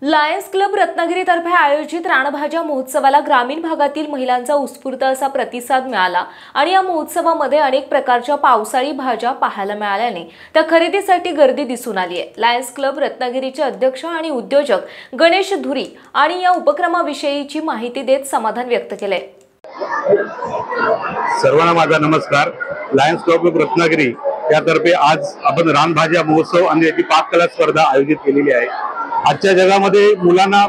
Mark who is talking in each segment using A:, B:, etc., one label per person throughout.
A: Lions club रत्नागिरीतर्फे आयोजित रानभाज्या महोत्सवाला ग्रामीण भागातील महिलांचा उत्स्फूर्त असा प्रतिसाद मिळाला आणि या महोत्सवामध्ये अनेक प्रकारच्या पावसाळी भाज्या पाहायला मिळाल्याने त्या खरेदीसाठी गर्दी दिसून आली आहे। लायन्स क्लब रत्नागिरीचे अध्यक्ष आणि उद्योजक गणेश धुरी आणि या उपक्रमाविषयीची माहिती देत समाधान व्यक्त केले।
B: सर्वांना माझा नमस्कार। लायन्स क्लब रत्नागिरी यातर्फे आज आपण रानभाज्या महोत्सव आणि याची पाककला स्पर्धा आयोजित केलेली आहे। आजच्या जगामध्ये मुलांना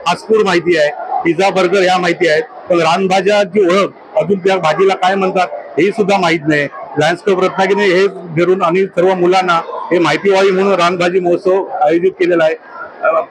B: फास्ट फूड माहिती आहे, पिझ्झा बर्गर ह्या माहिती आहेत, पण रानभाज्याची ओळख अजून त्या भाजीला काय म्हणतात हे सुद्धा माहित नाही। लायन्स क्लब रत्नागिरीने हे धरून आणि सर्व मुलांना हे माहिती व्हावी म्हणून रानभाजी महोत्सव आयोजित केलेला आहे।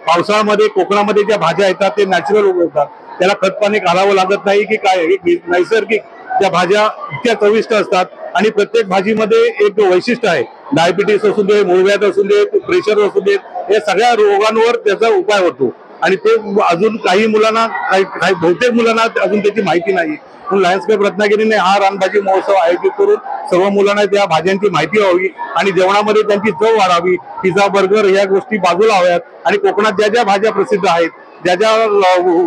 B: पावसाळ्यामध्ये कोकणामध्ये ज्या भाज्या येतात ते नॅचरल उगवतात, त्याला खत पाणी घालावं लागत नाही की काय, नैसर्गिक त्या भाज्या इतक्या चविष्ट असतात आणि प्रत्येक भाजीमध्ये एक वैशिष्ट्य आहे। डायबिटीस असू दे, मूळव्याध असू दे, प्रेशर असू दे, या सगळ्या रोगांवर त्याचा उपाय होतो आणि ते अजून काही मुलांना काही बहुतेक मुलांना अजून त्याची माहिती नाही। म्हणून लायन्स क्लब रत्नागिरीने हा रानभाजी महोत्सव आयोजित करून सर्व मुलांना त्या भाज्यांची माहिती व्हावी आणि जेवणामध्ये त्यांची चव वाढावी। पिझ्झा बर्गर या गोष्टी बाजूला हव्यात आणि कोकणात ज्या ज्या भाज्या प्रसिद्ध आहेत, ज्या ज्या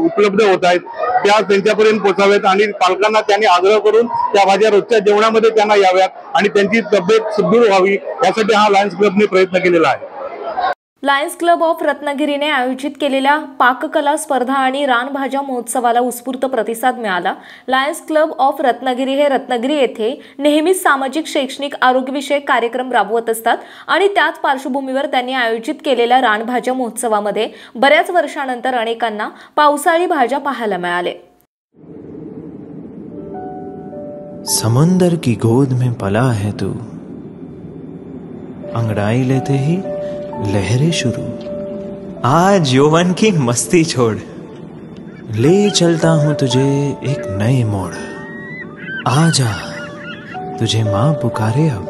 B: उपलब्ध होत आहेत त्या त्यांच्यापर्यंत पोहोचाव्यात आणि पालकांना त्यांनी आग्रह करून त्या भाज्या रोजच्या जेवणामध्ये त्यांना याव्यात आणि त्यांची तब्येत सुदृढ व्हावी यासाठी हा लायन्स क्लबने प्रयत्न केलेला आहे।
A: लायन्स क्लब ऑफ रत्नागिरीने आयोजित केलेल्या पाककला स्पर्धा आणि रानभाज्या महोत्सवाला उत्स्फूर्त प्रतिसाद मिळाला। लायन्स क्लब ऑफ रत्नागिरी हे रत्नागिरी येथे नेहमीच सामाजिक, शैक्षणिक, आरोग्यविषयक कार्यक्रम राबवत असतात आणि त्याच पार्श्वभूमीवर त्यांनी आयोजित केलेल्या रानभाज्या महोत्सवामध्ये बऱ्याच वर्षानंतर अनेकांना पावसाळी भाज्या पाहायला मिळाले।
C: समंदर की गोद में पला है तू, अंगड़ाई लेते ही लहरें शुरू, आज यौवन की मस्ती छोड़, ले चलता हूं तुझे एक नए मोड़, आजा तुझे मां पुकारे अब,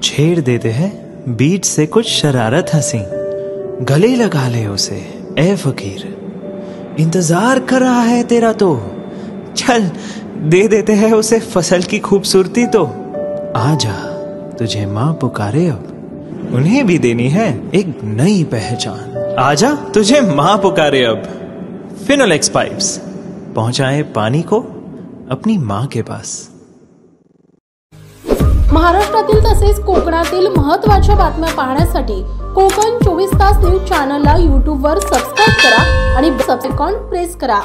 C: छेड़ देते हैं बीच से कुछ शरारत हंसी, गले लगा ले उसे ए फकीर, इंतजार कर रहा है तेरा तो, चल दे देते हैं उसे फसल की खूबसूरती तो, आजा तुझे मां पुकारे अब, उन्हें भी देनी है एक नई पहचान, आजा तुझे मां पुकारे अब। फिनोलेक्स पाइप्स पहुंचाए पानी को अपनी मां के पास।
D: महाराष्ट्रातील तसेच कोकणातील महत्त्वाच्या बातम्या पाहण्यासाठी कोकण 24 तास न्यूज चॅनलला YouTube वर सबस्क्राइब करा आणि बेल आयकॉन प्रेस करा।